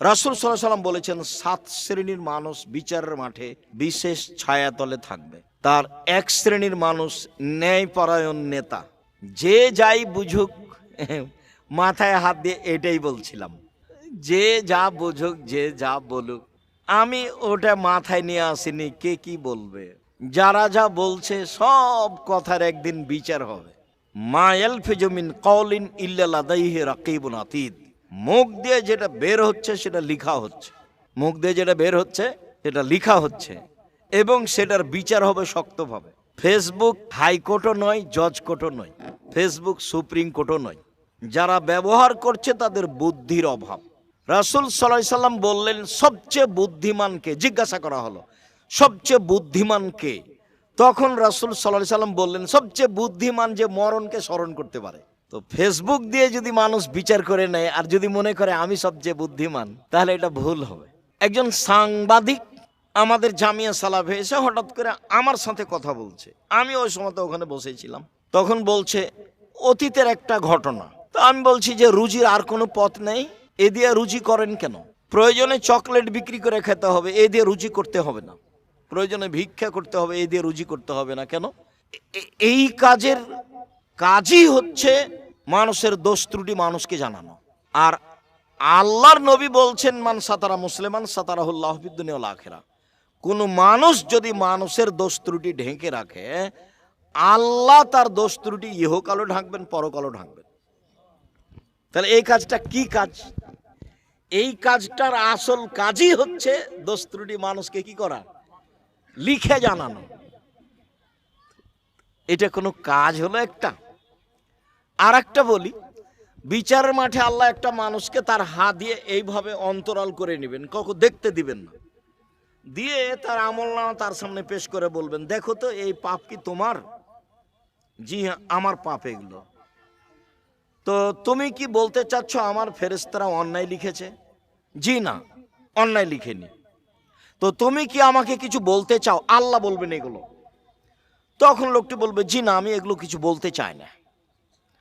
রাসূল সাল্লাল্লাহু আলাইহি ওয়াসাল্লাম বলেছেন 7 শ্রেণীর মানুষ বিচারের মাঠে বিশেষ ছায়াতলে থাকবে। তার এক শ্রেণীর মানুষ ন্যায়পরায়ণ নেতা। যে যাই বুঝুক, মাথায় হাত দিয়ে এটাই বলছিলাম, যে যা বুঝুক যে যা বলুক, আমি ওটা মাথায় নিয়ে আসিনি কে কি বলবে। যারা যা বলছে সব কথার একদিন বিচার হবে। মা ইয়ালফিজু মিন কওলিন ইল্লা লাদাইহি রাকিবুন আতীদ। মুখ দিয়ে যেটা বের হচ্ছে সেটা লেখা হচ্ছে, মুখ দিয়ে যেটা বের হচ্ছে সেটা লেখা হচ্ছে, এবং সেটার বিচার হবে শক্তভাবে। ফেসবুক হাইকোর্টও নয়, জজ কোর্টও নয়, ফেসবুক সুপ্রিম কোর্টও নয়। যারা ব্যবহার করছে তাদের বুদ্ধির অভাব। রাসূল সাল্লাল্লাহু আলাইহি সাল্লাম বললেন সবচেয়ে বুদ্ধিমানকে, জিজ্ঞাসা করা হলো সবচেয়ে বুদ্ধিমানকে, তখন রাসূল সাল্লাল্লাহু আলাইহি সাল্লাম বললেন সবচেয়ে বুদ্ধিমান যে মরণকে স্মরণ করতে পারে। তো ফেসবুক দিয়ে যদি মানুষ বিচার করে নেয় আর যদি মনে করে আমি সবচেয়ে বুদ্ধিমান, তাহলে এটা ভুল হবে। একজন সাংবাদিক আমাদের জামিয়া সালাফে এসে হঠাৎ করে আমার সাথে কথা বলছে, আমি ওই সময় তো ওখানে বসেছিলাম। তখন বলছে অতীতের একটা ঘটনা। তো আমি বলছি যে রুজির আর কোনো পথ নেই, এ দিয়ে রুজি করেন কেন? প্রয়োজনে চকলেট বিক্রি করে খেতে হবে, এ দিয়ে রুজি করতে হবে না। প্রয়োজনে ভিক্ষা করতে হবে, এ দিয়ে রুজি করতে হবে না কেন? এই কাজের কাজই হচ্ছে মানুষের দোষ ত্রুটি মানুষকে জানানো। আর আল্লাহর নবী বলছেন মান সাতারা মুসলিমান সাতারাহুল্লাহ ফিদ দুনিয়া ওয়াল আখিরাহ। কোন মানুষ যদি মানুষের দোষ ত্রুটি ঢেকে রাখে, আল্লাহ তার দোষ ত্রুটি ইহকালও ঢাকবেন, পরকালও ঢাকবেন। তাহলে এই কাজটা কি কাজ? এই কাজটার আসল কাজই হচ্ছে দোষ ত্রুটি মানুষকে কি করা, লিখে জানানো। এটা কোনো কাজ হলো একটা? আর একটা বলি, বিচারের মাঠে আল্লাহ একটা মানুষকে তার হাত দিয়ে এইভাবে অন্তরাল করে নেবেন, কখন দেখতে দিবেন না, দিয়ে তার আমলনামা তার সামনে পেশ করে বলবেন দেখো তো এই পাপ কি তোমার? জি হ্যাঁ আমার পাপ এগুলো। তো তুমি কি বলতে চাচ্ছ আমার ফেরেশতারা অন্যায় লিখেছে? জি না, অন্যায় লিখেনি। তো তুমি কি আমাকে কিছু বলতে চাও? আল্লাহ বলবেন এগুলো। তখন লোকটি বলবে জি না, আমি এগুলো কিছু বলতে চাই না।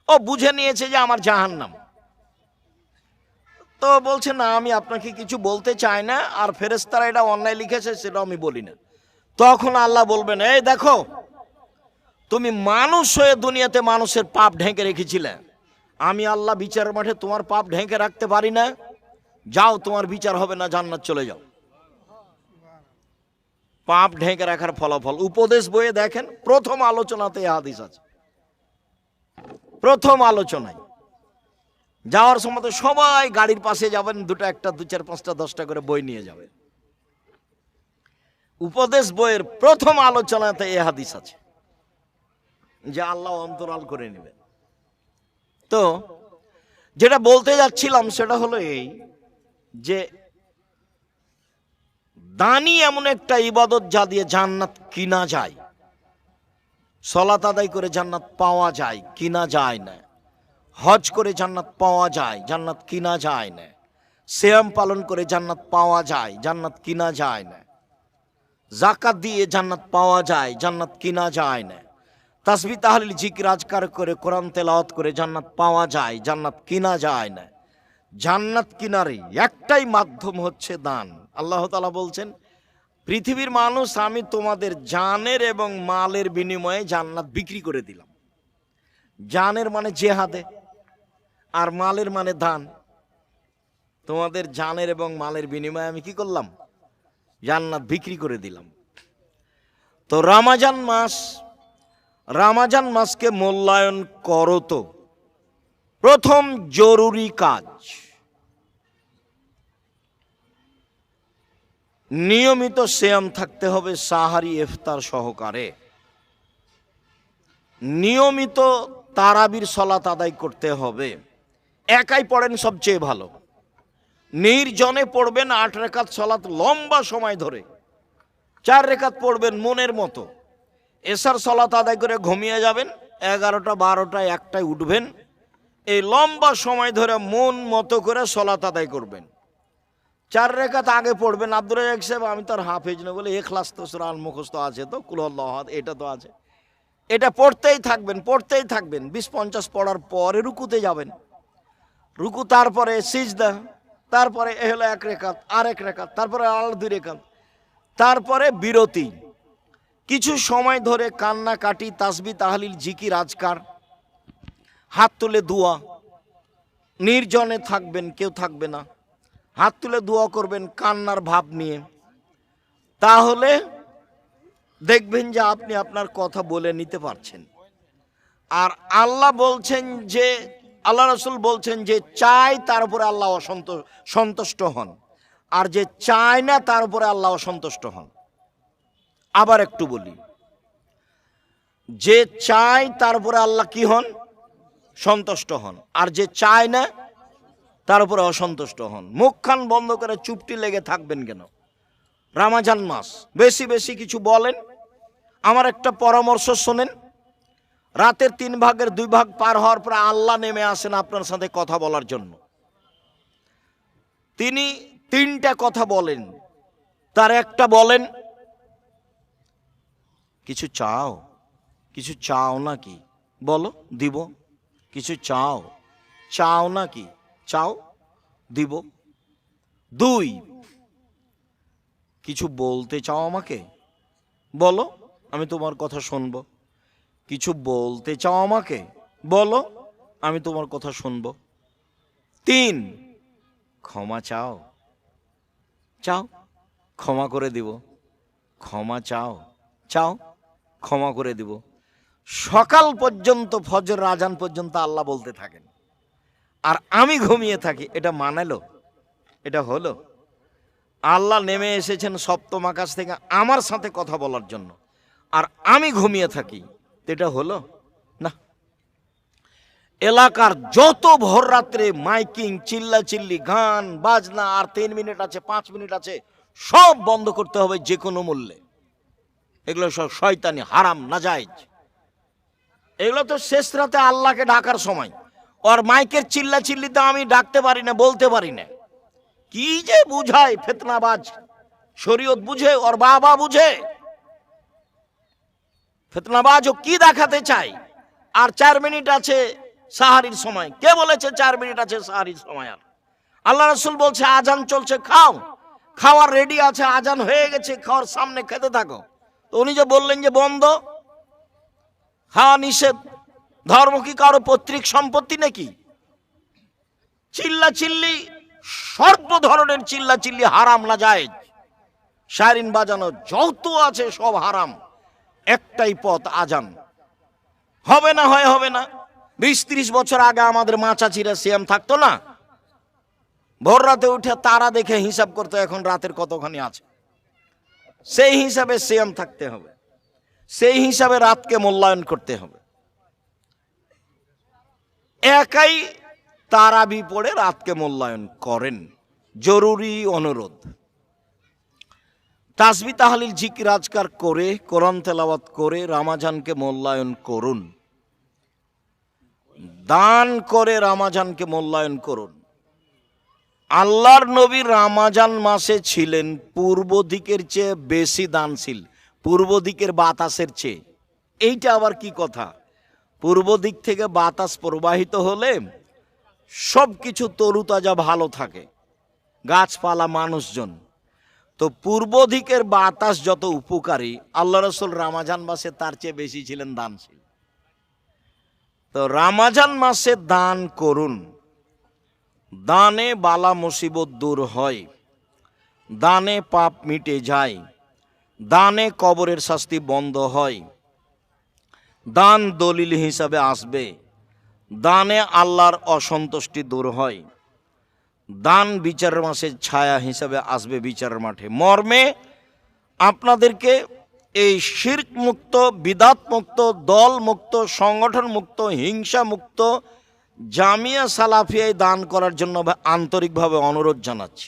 ও বুঝে নিয়েছে যে আমার জাহান্নাম। তো বলছে না আমি আপনাকে কিছু বলতে চাই না, আর ফেরেশতারা এটা অন্যায় লিখেছে সেটা আমি বলি না। তখন আল্লাহ বলবেন এই দেখো তুমি মানুষ হয়ে দুনিয়াতে মানুষের পাপ ঢেকে রেখেছিলে, আমি আল্লাহ বিচারের মাঠে তোমার পাপ ঢেকে রাখতে পারি না, যাও তোমার বিচার হবে না, জান্নাত চলে যাও। পাপ ঢেকে রাখার ফলাফল উপদেশ বইয়ে দেখেন, প্রথম আলোচনাতে এই হাদিস আছে। প্রথম আলোচনায় যাওয়ার সময় তো সবাই গাড়ির পাশে যাবেন, দুটো একটা 2 4 5টা 10টা করে বই নিয়ে যাবেন। উপদেশ বইয়ের প্রথম আলোচনাতে এই হাদিস আছে যে আল্লাহ অন্তরাল করে নেবেন। তো যেটা বলতে যাচ্ছিলাম সেটা হলো এই যে দানি এমন একটা ইবাদত যা দিয়ে জান্নাত কিনা যায়। সালাত আদায় করে জান্নাত পাওয়া যায়, কিনা যায় না। হজ করে জান্নাত পাওয়া যায়, জান্নাত কিনা যায় না। সিয়াম পালন করে জান্নাত পাওয়া যায়, জান্নাত কিনা যায় না। যাকাত দিয়ে জান্নাত পাওয়া যায়, জান্নাত কিনা যায় না। তাসবিহ তাহলিল জিকির আজকার করে কোরআন তেলাওয়াত করে জান্নাত পাওয়া যায়, জান্নাত কিনা যায় না। জান্নাত কিনার একটাই মাধ্যম হচ্ছে দান। আল্লাহ তাআলা বলছেন পৃথিবীর মানুষ আমি তোমাদের জানের এবং মালের বিনিময়ে জান্নাত বিক্রি করে দিলাম। জানের মানে জেহাদে, আর মালের মানে দান। তোমাদের জানের এবং মালের বিনিময়ে আমি কি করলাম? জান্নাত বিক্রি করে দিলাম। তো রমজান মাসকে মূল্যায়ন করো। তো প্রথম জরুরি কাজ নিয়মিত সিয়াম থাকতে হবে, সাহারি ইফতার সহকারে। নিয়মিত তারাবির সালাত আদায় করতে হবে। একাই পড়েন সবচেয়ে ভালো, নির্জনে পড়বেন 8 রাকাত সালাত লম্বা সময় ধরে, 4 রাকাত পড়বেন মনের মতো। এশার সালাত আদায় করে ঘুমিয়ে যাবেন, 11টা 12টায় 1টায় উঠবেন। এই লম্বা সময় ধরে মন মতো করে সালাত আদায় করবেন। 4 রাকাত আগে পড়বেন। আব্দুর রাজ্জাক সাহেব আমি তো আর হাফেজ না বলে ইখলাস তো সূরা আল মুখস্থ আছে, তো কুল আল্লাহু আহাদ এটা তো আছে, এটা পড়তেই থাকবেন 20-50 পড়ার পরে রুকুতে যাবেন। রুকু, তারপরে সিজদা, তারপরে এ হলো 1 রেখাত, আর 1 রেখাত, তারপরে আর 2 রেখাত, তারপরে বিরতি। কিছু সময় ধরে কান্নাকাটি, তাসবিহ তাহলিল জিকির আজকার, হাত তুলে দোয়া, নির্জনে থাকবেন, কেউ থাকবে না, হাত তুলে দোয়া করবেন কান্নার ভাব নিয়ে। তাহলে দেখবেন যে আপনি আপনার কথা বলে নিতে পারছেন। আর আল্লাহ বলছেন যে, আল্লাহ রাসূল বলছেন যে চায় তার উপরে আল্লাহ সন্তুষ্ট হন, আর যে চায় না তার উপরে আল্লাহ অসন্তুষ্ট হন। আবার একটু বলি, যে চায় তার উপরে আল্লাহ কি হন? সন্তুষ্ট হন। আর যে চায় না তার উপরে অসন্তুষ্ট হন। মুখ খান বন্ধ করে চুপটি লেগে থাকবেন কেন? রমজান মাস, বেশি বেশি কিছু বলেন। আমার একটা পরামর্শ শোনেন, রাতের 3 ভাগের 2 ভাগ পার হওয়ার পর আল্লাহ নেমে আসেন আপনার সাথে কথা বলার জন্য। তিনি 3টা কথা বলেন, তার একটা বলেন, কিছু চাও? কিছু চাও নাকি? বলো, দিব। কিছু চাও? চাও নাকি? চাও, দিব। 2, কিছু বলতে চাও আমাকে? বলো, আমি তোমার কথা শুনবো। কিছু বলতে চাও আমাকে? বলো, আমি তোমার কথা শুনবো। 3, ক্ষমা চাও? চাও, ক্ষমা করে দিব। ক্ষমা চাও? চাও, ক্ষমা করে দিব। সকাল পর্যন্ত, ফজর আজান পর্যন্ত আল্লাহ বলতে থাকেন, আর আমি ঘুমিয়ে থাকি। এটা মানালো? এটা হলো? আল্লাহ নেমে এসেছেন সপ্তম আকাশ থেকে আমার সাথে কথা বলার জন্য, আর আমি ঘুমিয়ে থাকি। এটা হলো না। এলাকার যত ভোর রাত্রে মাইকিং, চিল্লাচিল্লি, গান বাজনা, আর 3 মিনিট আছে, 5 মিনিট আছে, সব বন্ধ করতে হবে যে কোনো মূল্যে। এগুলো সব শয়তানি, হারাম, নাজায়েজ। এগুলো তো শেষ রাতে আল্লাহকে ডাকার সময়। আর মাইকের চিল্লাচিল্লিতে আমি ডাকতে পারি না, বলতে পারি না। কি যে বুঝায় ফিতনাবাজ! শরীয়ত বুঝে, ওর বাবা বুঝে। ফিতনাবাজ ও কি দেখাতে চায়? আর 4 মিনিট আছে সাহারির সময়। কে বলেছে 4 মিনিট আছে সাহারির সময়? আর আল্লাহ রাসূল বলছে আজান চলছে, খাও। খাওয়ার রেডি আছে, আজান হয়ে গেছে, খাওয়ার সামনে খেতে থাকো। তো উনি যে বললেন যে বন্ধ, খাওয়া নিষেধ। ধর্ম কি কারো পৈতৃক সম্পত্তি নাকি? চিল্লাচিল্লি, সর্ব ধরনের চিল্লাচিল্লি হারাম, নাজায়েজ। শায়রিন বাজানো যত আছে সব হারাম। একটাই পথ, আজান। হবে না হয় হবে না। 20-30 বছর আগে আমাদের মা চাচিরা সিয়াম থাকতো না? ভোর রাতে উঠে তারা দেখে হিসাব করতে, এখন রাতের কতখানি আছে, সেই হিসাবে সিয়াম থাকতে হবে, সেই হিসাবে রাতকে মূল্যায়ন করতে হবে। একাই তারাবি পড়ে রাতকে মূল্যায়ন করেন, জরুরি অনুরোধ। তাসবিহ তাহলিল জিকির আজকার করে, কোরআন তেলাওয়াত করে রমজানকে মূল্যায়ন করুন। দান করে রমজানকে মূল্যায়ন করুন। আল্লাহর নবী রমজান মাসে ছিলেন পূর্ব দিকের চেয়ে বেশি দানশীল, পূর্ব দিকের বাতাসের চেয়ে। এইটা আবার কি কথা? পূর্ব দিক থেকে বাতাস প্রবাহিত হলে সব কিছু তরুতাজা ভালো থাকে, গাছপালা, মানুষজন। তো পূর্ব দিকের বাতাস যত উপকারী, আল্লাহ রাসূল রমজান মাসে তার চেয়ে বেশি ছিলেন দানশীল। তো রমজান মাসে দান করুন। দানে বালা মুসিবত দূর হয়, দানে পাপ মিটে যায়, দানে কবরের শাস্তি বন্ধ হয়, দান দলিল হিসাবে আসবে, দানে আল্লাহর অসন্তুষ্টি দূর হয়, দান বিচারের মাসে ছায়া হিসাবে আসবে বিচারের মাঠে। মর্মে আপনাদেরকে এই শিরক মুক্ত, বিদাত মুক্ত, দল মুক্ত, সংগঠন মুক্ত, হিংসা মুক্ত জামিয়া সালাফিয়ায় দান করার জন্য আন্তরিকভাবে অনুরোধ জানাচ্ছি।